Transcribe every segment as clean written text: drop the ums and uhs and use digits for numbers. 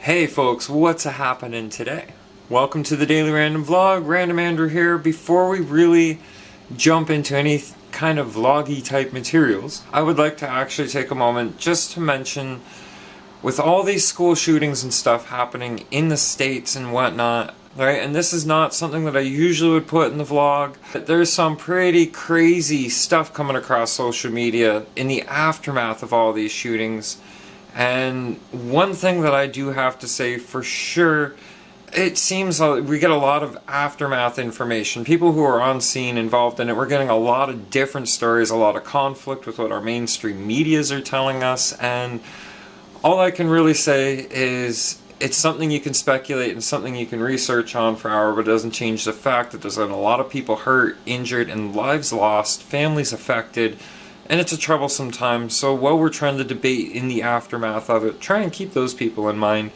Hey folks, what's a-happening today? Welcome to the Daily Random Vlog, Random Andrew here. Before we really jump into any kind of vloggy type materials, I would like to actually take a moment just to mention, with all these school shootings and stuff happening in the States and whatnot, right, and this is not something that I usually would put in the vlog, but there's some pretty crazy stuff coming across social media in the aftermath of all these shootings. And one thing that I do have to say for sure, it seems like we get a lot of aftermath information. People who are on scene involved in it, we're getting a lot of different stories, a lot of conflict with what our mainstream medias are telling us, and all I can really say is it's something you can speculate and something you can research on for hours, but it doesn't change the fact that there's been a lot of people hurt, injured, and lives lost, families affected. And it's a troublesome time, so while we're trying to debate in the aftermath of it, try and keep those people in mind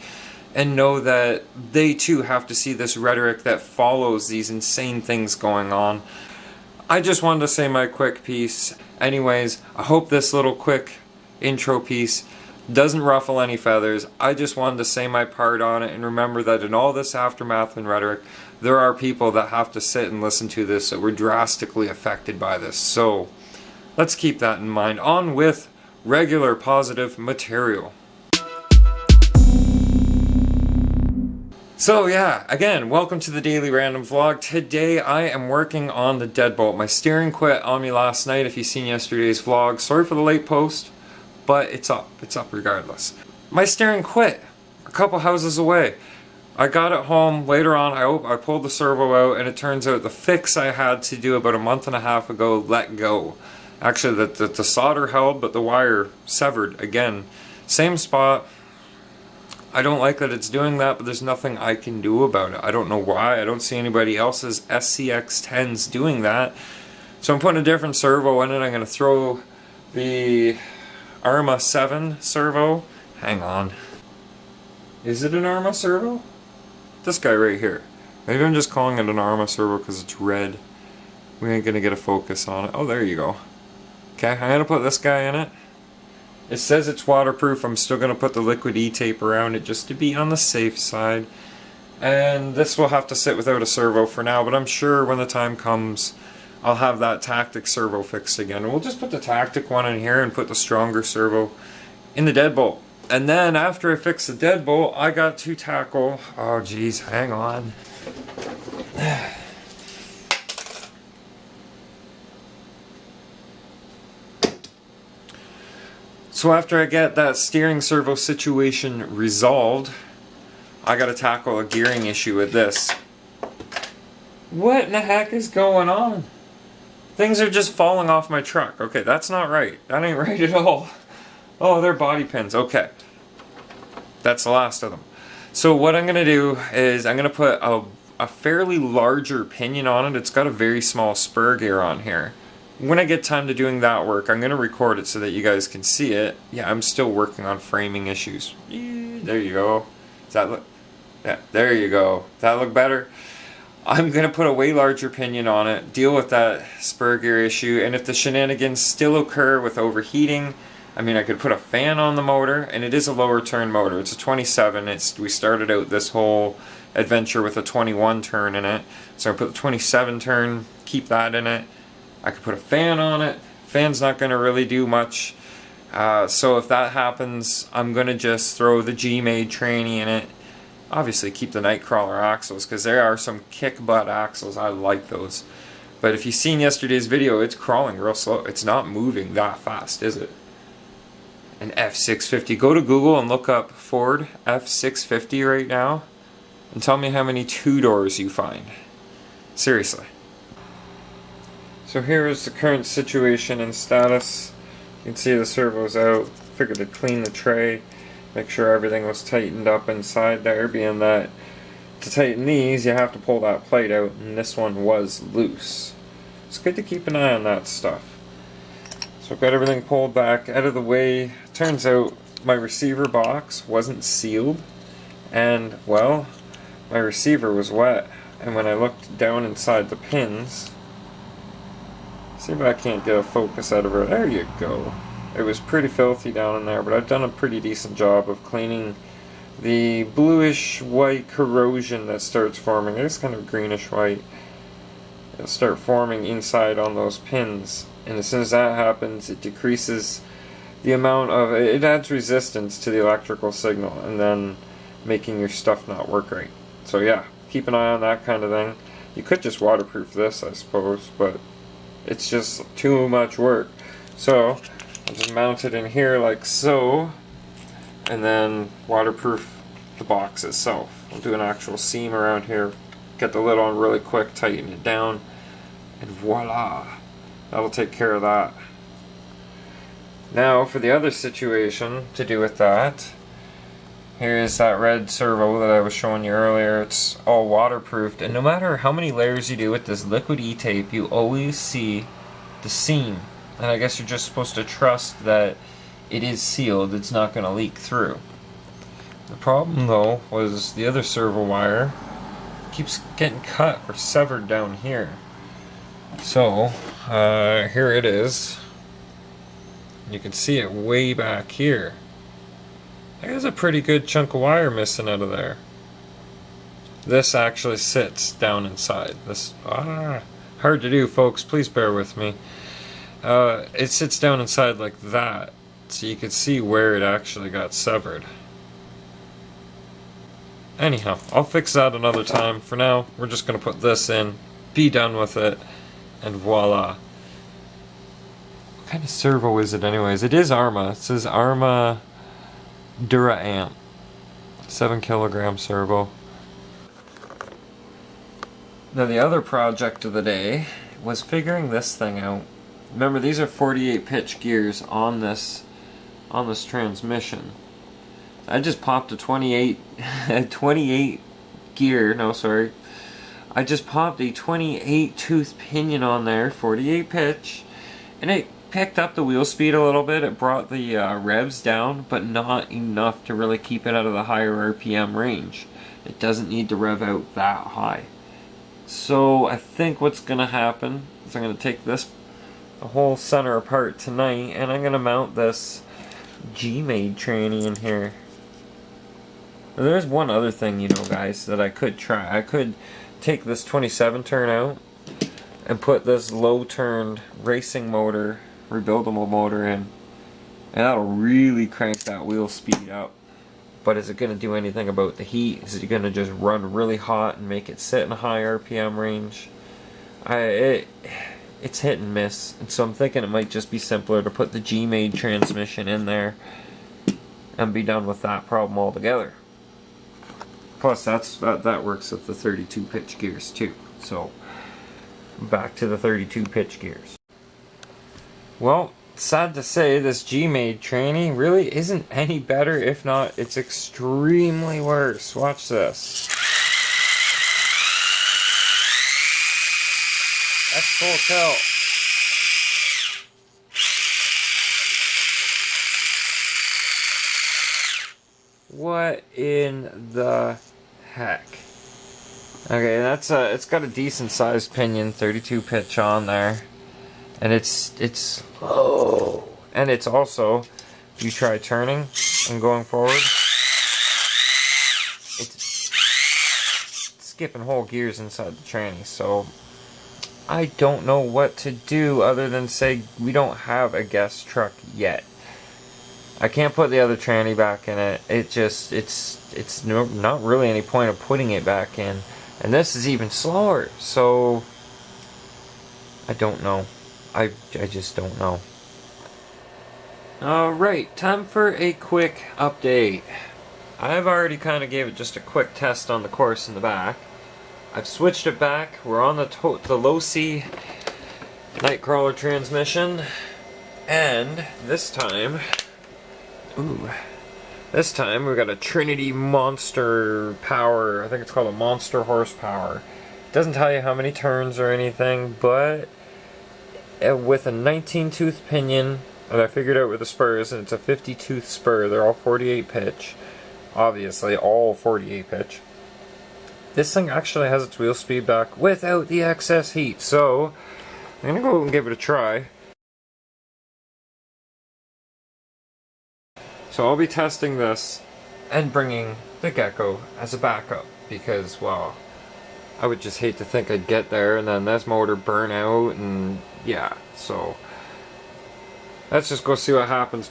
and know that they too have to see this rhetoric that follows these insane things going on. I just wanted to say my quick piece. Anyways, I hope this little quick intro piece doesn't ruffle any feathers. I just wanted to say my part on it and remember that in all this aftermath and rhetoric, there are people that have to sit and listen to this that were drastically affected by this. So let's keep that in mind. On with regular positive material. So yeah, again, welcome to the Daily Random Vlog. Today I am working on the deadbolt. My steering quit on me last night, if you've seen yesterday's vlog. Sorry for the late post, but it's up regardless. My steering quit a couple houses away. I got it home later on, I pulled the servo out, and it turns out the fix I had to do about a month and a half ago let go. Actually, the solder held, but the wire severed again. Same spot. I don't like that it's doing that, but there's nothing I can do about it. I don't know why. I don't see anybody else's SCX10s doing that. So I'm putting a different servo in it. I'm going to throw the Arma 7 servo. Hang on. Is it an Arma servo? This guy right here. Maybe I'm just calling it an Arma servo because it's red. We ain't going to get a focus on it. Oh, there you go. Okay, I'm going to put this guy in it. It says it's waterproof. I'm still going to put the liquid E-tape around it just to be on the safe side. And this will have to sit without a servo for now, but I'm sure when the time comes, I'll have that Tactic servo fixed again. And we'll just put the Tactic one in here and put the stronger servo in the deadbolt. And then after I fix the deadbolt, I got to tackle... Oh, geez, hang on. So after I get that steering servo situation resolved, I gotta tackle a gearing issue with this. What in the heck is going on? Things are just falling off my truck. Okay, that's not right. That ain't right at all. Oh, they're body pins. Okay. That's the last of them. So what I'm gonna do is I'm gonna put a fairly larger pinion on it. It's got a very small spur gear on here. When I get time to doing that work, I'm going to record it so that you guys can see it. Yeah, I'm still working on framing issues. Yeah, there you go. Does that look? Yeah, there you go. Does that look better? I'm going to put a way larger pinion on it, deal with that spur gear issue, and if the shenanigans still occur with overheating, I mean, I could put a fan on the motor, and it is a lower turn motor. It's a 27. We started out this whole adventure with a 21 turn in it, so I put the 27 turn, keep that in it. I could put a fan on it. Fan's not going to really do much. So if that happens, I'm going to just throw the G-Made tranny in it. Obviously keep the Nightcrawler axles because there are some kick butt axles. I like those. But if you've seen yesterday's video, it's crawling real slow. It's not moving that fast, is it? An F650. Go to Google and look up Ford F650 right now and tell me how many two-doors you find. Seriously. So here is the current situation and status. You can see the servo's out. Figured to clean the tray, make sure everything was tightened up inside there, being that to tighten these you have to pull that plate out, and this one was loose. It's good to keep an eye on that stuff. So I've got everything pulled back out of the way. Turns out my receiver box wasn't sealed, and well, my receiver was wet, and when I looked down inside the pins, see if I can't get a focus out of her. There you go. It was pretty filthy down in there, but I've done a pretty decent job of cleaning the bluish white corrosion that starts forming. It's kind of greenish white. It'll start forming inside on those pins, and as soon as that happens, it decreases the amount of, it adds resistance to the electrical signal, and then making your stuff not work right. So yeah, keep an eye on that kind of thing. You could just waterproof this, I suppose, but it's just too much work. So I'll just mount it in here like so, and then waterproof the box itself. I'll do an actual seam around here, get the lid on really quick, tighten it down, and voila, that'll take care of that. Now for the other situation to do with that, here's that red servo that I was showing you earlier. It's all waterproofed, and no matter how many layers you do with this liquid E-tape, you always see the seam, and I guess you're just supposed to trust that it is sealed, it's not going to leak through. The problem though was the other servo wire keeps getting cut or severed down here. So here it is. You can see it way back here. There's a pretty good chunk of wire missing out of there. This actually sits down inside. This hard to do, folks, please bear with me. It sits down inside like that, so you can see where it actually got severed. Anyhow, I'll fix that another time. For now, we're just going to put this in, be done with it, and voila. What kind of servo is it anyways? It is Arma. It says Arma Dura Amp. 7 kilogram servo. Now the other project of the day was figuring this thing out. Remember, these are 48 pitch gears on this transmission. I just popped a 28 gear, no sorry. I just popped a 28 tooth pinion on there, 48 pitch, and it picked up the wheel speed a little bit. It brought the revs down, but not enough to really keep it out of the higher RPM range. It doesn't need to rev out that high. So I think what's going to happen is I'm going to take the whole center apart tonight, and I'm going to mount this G-made tranny in here. Now, there's one other thing, you know, guys, that I could try. I could take this 27 turn out and put this low turned racing motor, rebuildable motor in, and that'll really crank that wheel speed up. But is it going to do anything about the heat? Is it going to just run really hot and make it sit in a high RPM range? It's hit and miss, and so I'm thinking it might just be simpler to put the G-made transmission in there and be done with that problem altogether. Plus that works with the 32 pitch gears too. So back to the 32 pitch gears. Well, sad to say, this G-made tranny really isn't any better. If not, it's extremely worse. Watch this. That's full tilt. What in the heck? Okay, that's it's got a decent sized pinion, 32 pitch on there, and it's low, and it's also, you try turning and going forward, it's skipping whole gears inside the tranny. So I don't know what to do other than say we don't have a guest truck yet. I can't put the other tranny back in it. It's not really any point of putting it back in. And this is even slower. So I don't know. I just don't know. Alright, time for a quick update. I've already kind of gave it just a quick test on the course in the back. I've switched it back. We're on the low C Nightcrawler transmission. And this time, this time we've got a Trinity Monster Power. I think it's called a Monster Horsepower. It doesn't tell you how many turns or anything, but with a 19 tooth pinion that I figured out with the spurs, and it's a 50 tooth spur. They're all 48 pitch. Obviously, all 48 pitch. This thing actually has its wheel speed back without the excess heat. So I'm gonna go and give it a try. So I'll be testing this and bringing the gecko as a backup, because, well, I would just hate to think I'd get there and then this motor burn out, and yeah, so let's just go see what happens.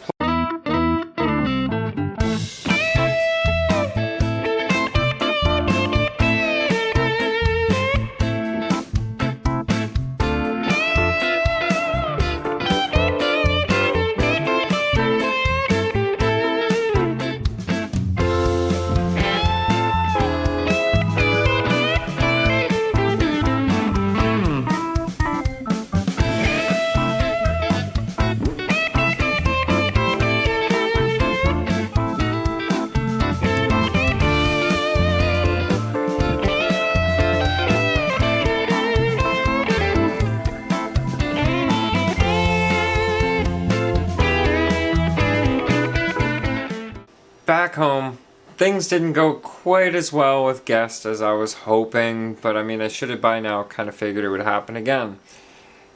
Back home, things didn't go quite as well with Guest as I was hoping, but I mean, I should have by now kind of figured it would happen again.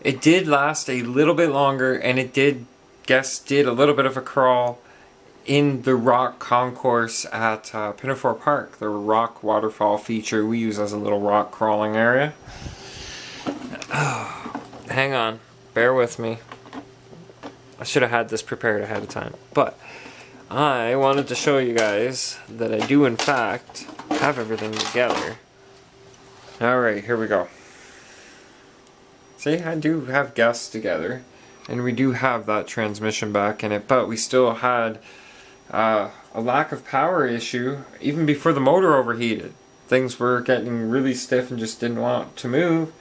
It did last a little bit longer, and Guest did a little bit of a crawl in the rock concourse at Pinafore Park, the rock waterfall feature we use as a little rock crawling area. Hang on, bear with me. I should have had this prepared ahead of time, but I wanted to show you guys that I do in fact have everything together. Alright, here we go. See, I do have Guests together, and we do have that transmission back in it, but we still had a lack of power issue even before the motor overheated. Things were getting really stiff and just didn't want to move.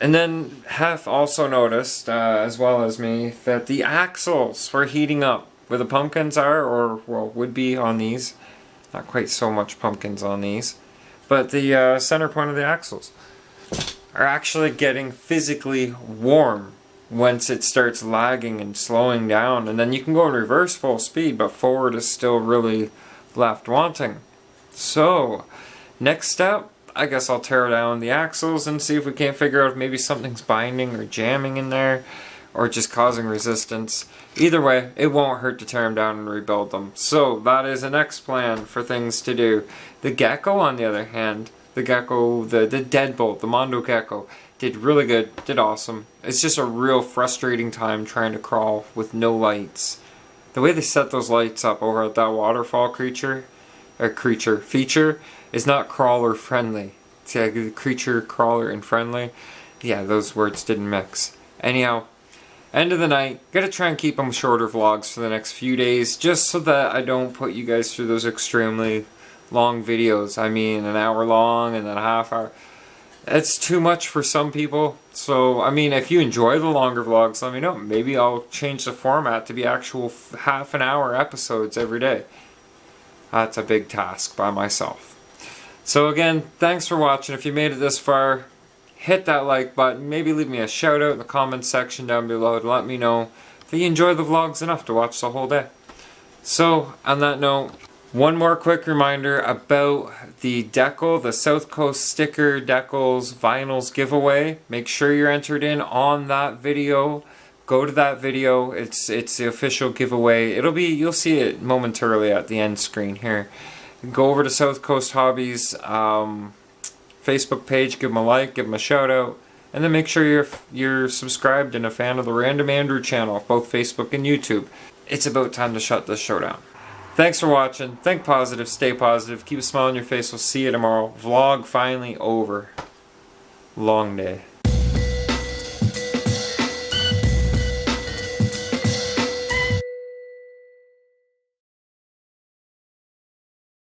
And then Hef also noticed, as well as me, that the axles were heating up. Where the pumpkins are, or well, would be on these. Not quite so much pumpkins on these. But the center point of the axles are actually getting physically warm once it starts lagging and slowing down. And then you can go in reverse full speed, but forward is still really left wanting. So, next step, I guess I'll tear down the axles and see if we can't figure out if maybe something's binding or jamming in there, or just causing resistance. Either way, it won't hurt to tear them down and rebuild them. So that is the next plan for things to do. The gecko, on the other hand, the deadbolt, the Mondo gecko, did really good, did awesome. It's just a real frustrating time trying to crawl with no lights. The way they set those lights up over at that waterfall feature is not crawler friendly. It's like creature, crawler, and friendly. Yeah, those words didn't mix. Anyhow, end of the night, gotta try and keep them shorter vlogs for the next few days, just so that I don't put you guys through those extremely long videos. I mean, an hour long and then a half hour. It's too much for some people. So, I mean, if you enjoy the longer vlogs, let me know. Maybe I'll change the format to be actual half an hour episodes every day. That's a big task by myself. So again, thanks for watching. If you made it this far, hit that like button, maybe leave me a shout out in the comments section down below to let me know that you enjoy the vlogs enough to watch the whole day. So, on that note, one more quick reminder about the Decal, the South Coast Sticker Decals Vinyls giveaway. Make sure you're entered in on that video. Go to that video, it's the official giveaway. You'll see it momentarily at the end screen here. Go over to South Coast Hobbies Facebook page, give them a like, give them a shout out, and then make sure you're subscribed and a fan of the Random Andrew channel, both Facebook and YouTube. It's about time to shut this show down. Thanks for watching. Think positive, stay positive, keep a smile on your face. We'll see you tomorrow. Vlog finally over. Long day.